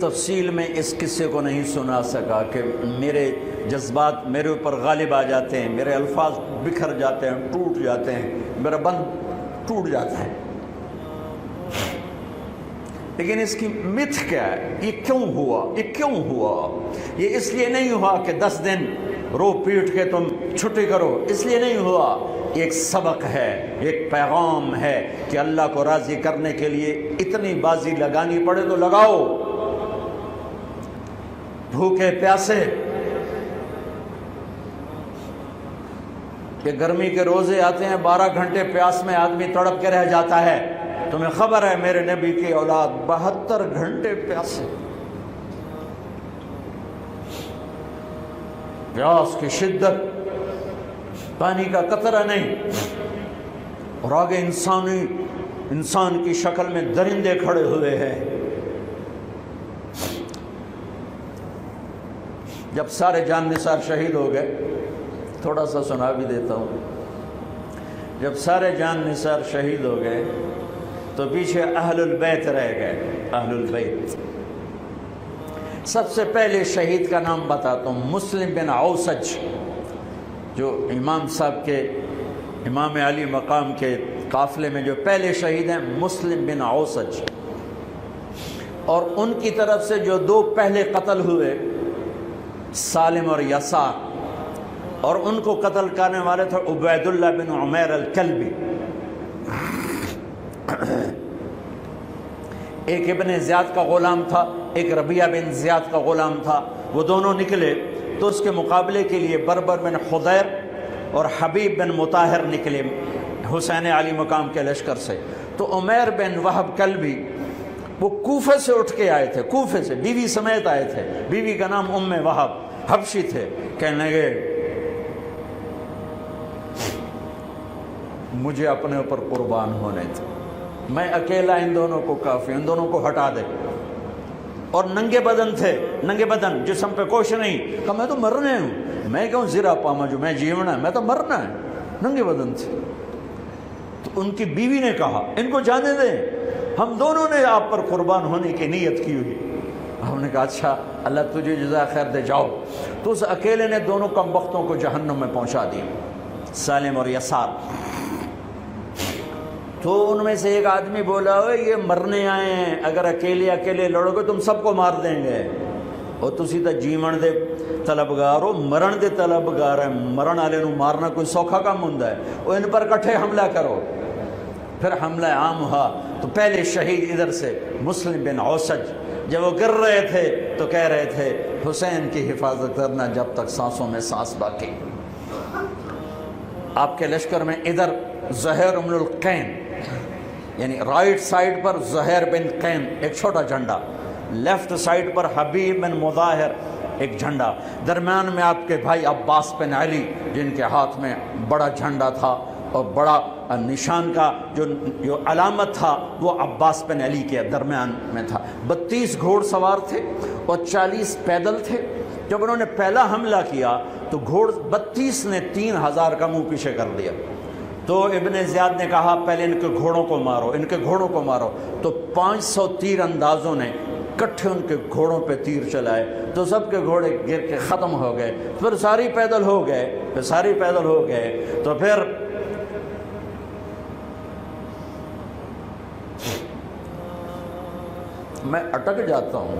تفصیل میں اس قصے کو نہیں سنا سکا کہ میرے جذبات میرے اوپر غالب آ جاتے ہیں، میرے الفاظ بکھر جاتے ہیں، ٹوٹ جاتے ہیں، میرا بند ٹوٹ جاتا ہے۔ لیکن اس کی متھ کیا ہے؟ یہ کیوں ہوا؟ یہ کیوں ہوا؟ یہ اس لیے نہیں ہوا کہ 10 دن رو پیٹ کے تم چھٹی کرو، اس لیے نہیں ہوا۔ ایک سبق ہے، ایک پیغام ہے کہ اللہ کو راضی کرنے کے لیے اتنی بازی لگانی پڑے تو لگاؤ۔ بھوکے پیاسے، کہ گرمی کے روزے آتے ہیں 12 گھنٹے پیاس میں آدمی تڑپ کے رہ جاتا ہے۔ تمہیں خبر ہے میرے نبی کی اولاد 72 گھنٹے پیاسے، پیاس کی شدت، پانی کا قطرہ نہیں، اور آگے انسان کی شکل میں درندے کھڑے ہوئے ہیں۔ جب سارے جان نثار شہید ہو گئے، تھوڑا سا سنا بھی دیتا ہوں، جب سارے جان نثار شہید ہو گئے تو پیچھے اہل البیت رہ گئے۔ اہل البیت، سب سے پہلے شہید کا نام بتاتا ہوں، مسلم بن اوسج، جو امام صاحب کے، امام علی مقام کے قافلے میں جو پہلے شہید ہیں، مسلم بن اوسج۔ اور ان کی طرف سے جو 2 پہلے قتل ہوئے، سالم اور یسار، اور ان کو قتل کرنے والے تھے عبید اللہ بن عمیر الکلبی۔ ایک ابن زیاد کا غلام تھا، ایک ربیعہ بن زیاد کا غلام تھا۔ وہ دونوں نکلے تو اس کے مقابلے کے لیے بربر بن خضیر اور حبیب بن مطاہر نکلے حسین علی مقام کے لشکر سے۔ تو عمیر بن وہب کلبی وہ کوفے سے اٹھ کے آئے تھے، کوفے سے بیوی سمیت آئے تھے، بیوی کا نام ام وہب، حبشی تھے۔ کہنے لگے مجھے اپنے اوپر قربان ہونے تھے، میں اکیلا ان دونوں کو کافی، ان دونوں کو ہٹا دے۔ اور ننگے بدن تھے، ننگے بدن، جسم پہ کچھ نہیں۔ کہا میں تو مرنے ہوں، میں کیوں زیرہ پاما جو میں جیونا ہے، میں تو مرنا ہے۔ ننگے بدن تھے۔ تو ان کی بیوی نے کہا ان کو جانے دیں، ہم دونوں نے آپ پر قربان ہونے کی نیت کی ہوئی۔ ہم نے کہا اچھا اللہ تجھے جزا خیر دے، جاؤ۔ تو اس اکیلے نے دونوں کم بختوں کو جہنم میں پہنچا دیا، سالم اور یسار۔ تو ان میں سے ایک آدمی بولا یہ مرنے آئے ہیں، اگر اکیلے لڑو گے تم سب کو مار دیں گے، اور تسی تو جیون دے طلبگار ہو، مرن دے طلبگار ہیں، مرن والے نو مارنا کوئی سوکھا کام ہوندا ہے۔ وہ ان پر کٹھے حملہ کرو۔ پھر حملہ عام ہوا تو پہلے شہید ادھر سے مسلم بن اوسج، جب وہ گر رہے تھے تو کہہ رہے تھے حسین کی حفاظت کرنا جب تک سانسوں میں سانس باقی۔ آپ کے لشکر میں ادھر زہیر بن القین، یعنی رائٹ سائڈ پر زہیر بن قین ایک چھوٹا جھنڈا، لیفٹ سائڈ پر حبیب بن مظاہر ایک جھنڈا، درمیان میں آپ کے بھائی عباس بن علی جن کے ہاتھ میں بڑا جھنڈا تھا، اور بڑا نشان کا جو علامت تھا وہ عباس بن علی کے درمیان میں تھا۔ 32 گھوڑ سوار تھے اور 40 پیدل تھے۔ جب انہوں نے پہلا حملہ کیا تو 32 نے 3000 کا منہ پیچھے کر دیا۔ تو ابن زیاد نے کہا پہلے ان کے گھوڑوں کو مارو، ان کے گھوڑوں کو مارو۔ تو 500 تیر اندازوں نے کٹھے ان کے گھوڑوں پہ تیر چلائے، تو سب کے گھوڑے گر کے ختم ہو گئے۔ پھر ساری پیدل ہو گئے، تو پھر میں اٹک جاتا ہوں